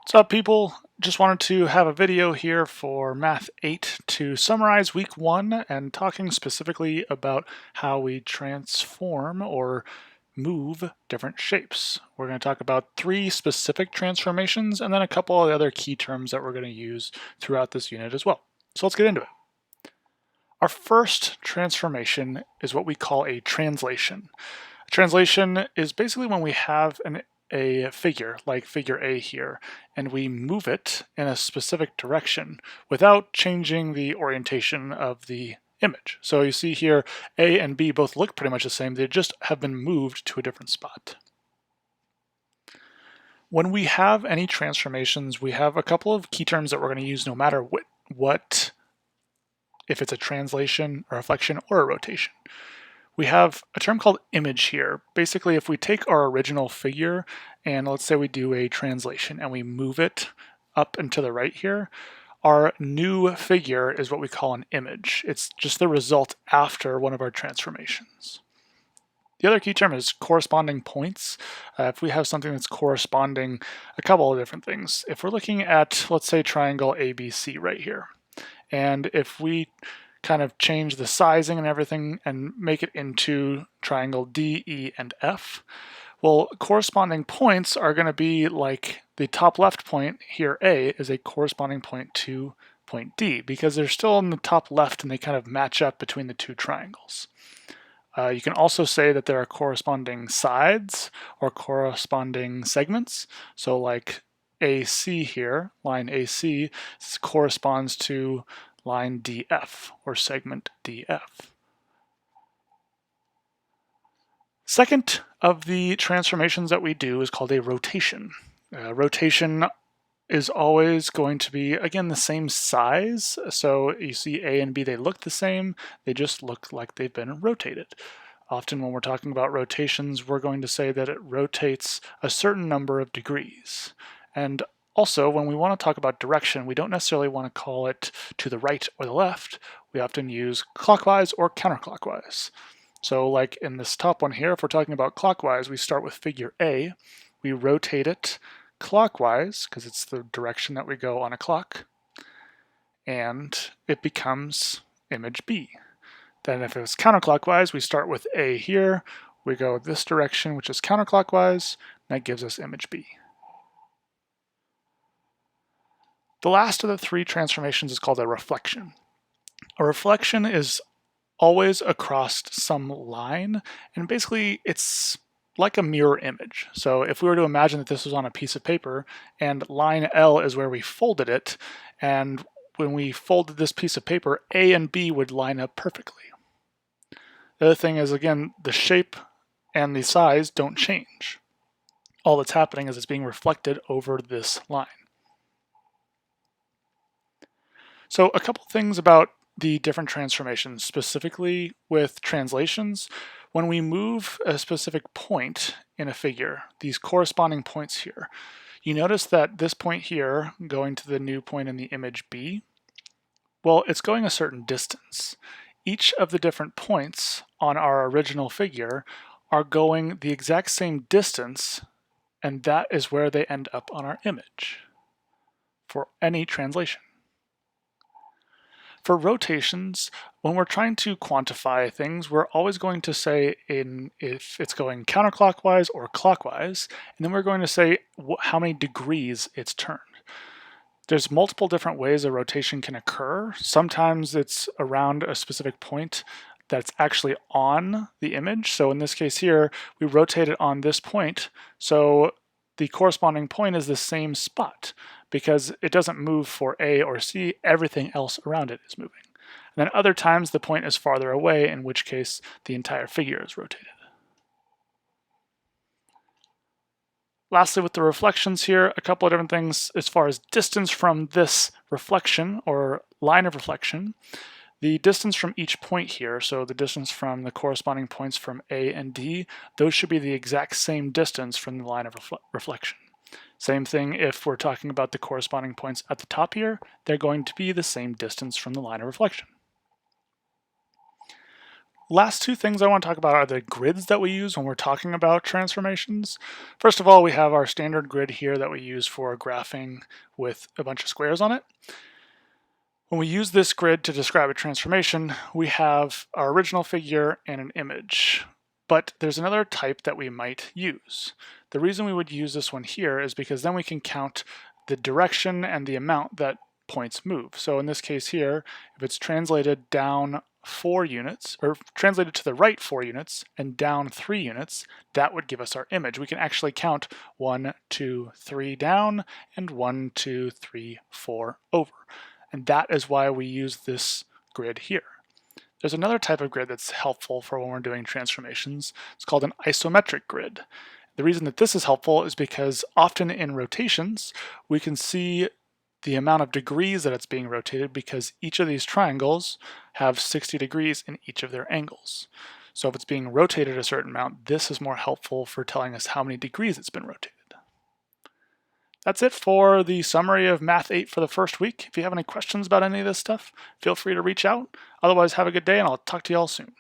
What's up, people? Just wanted to have a video here for Math 8 to summarize week 1 and talking specifically about how we transform or move different shapes. We're going to talk about 3 specific transformations and then a couple of the other key terms that we're going to use throughout this unit as well. So let's get into it. Our first transformation is what we call a translation. A translation is basically when we have a figure, like figure A here, and we move it in a specific direction without changing the orientation of the image. So you see here, A and B both look pretty much the same, they just have been moved to a different spot. When we have any transformations, we have a couple of key terms that we're going to use no matter what if it's a translation, a reflection, or a rotation. We have a term called image here. Basically, if we take our original figure and let's say we do a translation and we move it up and to the right here, our new figure is what we call an image. It's just the result after one of our transformations. The other key term is corresponding points. If we have something that's corresponding a couple of different things. If we're looking at, let's say, triangle ABC right here, and if we kind of change the sizing and everything and make it into triangle D, E, and F, well, corresponding points are going to be like the top left point here, A, is a corresponding point to point D because they're still in the top left and they kind of match up between the two triangles. You can also say that there are corresponding sides or corresponding segments. So like AC here, line AC, corresponds to line DF or segment DF. Second of the transformations that we do is called a rotation. Rotation is always going to be, again, the same size. So you see A and B, they look the same, they just look like they've been rotated. Often when we're talking about rotations, we're going to say that it rotates a certain number of degrees. And also, when we want to talk about direction, we don't necessarily want to call it to the right or the left. We often use clockwise or counterclockwise. So like in this top one here, if we're talking about clockwise, we start with figure A, we rotate it clockwise, because it's the direction that we go on a clock, and it becomes image B. Then if it's counterclockwise, we start with A here, we go this direction, which is counterclockwise, and that gives us image B. The last of the 3 transformations is called a reflection. A reflection is always across some line, and basically it's like a mirror image. So if we were to imagine that this was on a piece of paper and line L is where we folded it, and when we folded this piece of paper, A and B would line up perfectly. The other thing is, again, the shape and the size don't change. All that's happening is it's being reflected over this line. So a couple things about the different transformations, specifically with translations. When we move a specific point in a figure, these corresponding points here, you notice that this point here, going to the new point in the image B, well, it's going a certain distance. Each of the different points on our original figure are going the exact same distance, and that is where they end up on our image for any translation. For rotations, when we're trying to quantify things, we're always going to say if it's going counterclockwise or clockwise, and then we're going to say how many degrees it's turned. There's multiple different ways a rotation can occur. Sometimes it's around a specific point that's actually on the image. So in this case here, we rotate it on this point. So the corresponding point is the same spot because it doesn't move for A or C, everything else around it is moving. And then other times the point is farther away, in which case the entire figure is rotated. Lastly, with the reflections here, a couple of different things as far as distance from this reflection or line of reflection. The distance from each point here, so the distance from the corresponding points from A and D, those should be the exact same distance from the line of reflection. Same thing if we're talking about the corresponding points at the top here, they're going to be the same distance from the line of reflection. Last two things I want to talk about are the grids that we use when we're talking about transformations. First of all, we have our standard grid here that we use for graphing with a bunch of squares on it. When we use this grid to describe a transformation, we have our original figure and an image. But there's another type that we might use. The reason we would use this one here is because then we can count the direction and the amount that points move. So in this case here, if it's translated down 4 units, or translated to the right 4 units and down 3 units, that would give us our image. We can actually count 1, 2, 3 down and 1, 2, 3, 4 over. And that is why we use this grid here. There's another type of grid that's helpful for when we're doing transformations. It's called an isometric grid. The reason that this is helpful is because often in rotations, we can see the amount of degrees that it's being rotated because each of these triangles have 60 degrees in each of their angles. So if it's being rotated a certain amount, this is more helpful for telling us how many degrees it's been rotated. That's it for the summary of Math 8 for the first week. If you have any questions about any of this stuff, feel free to reach out. Otherwise, have a good day and I'll talk to you all soon.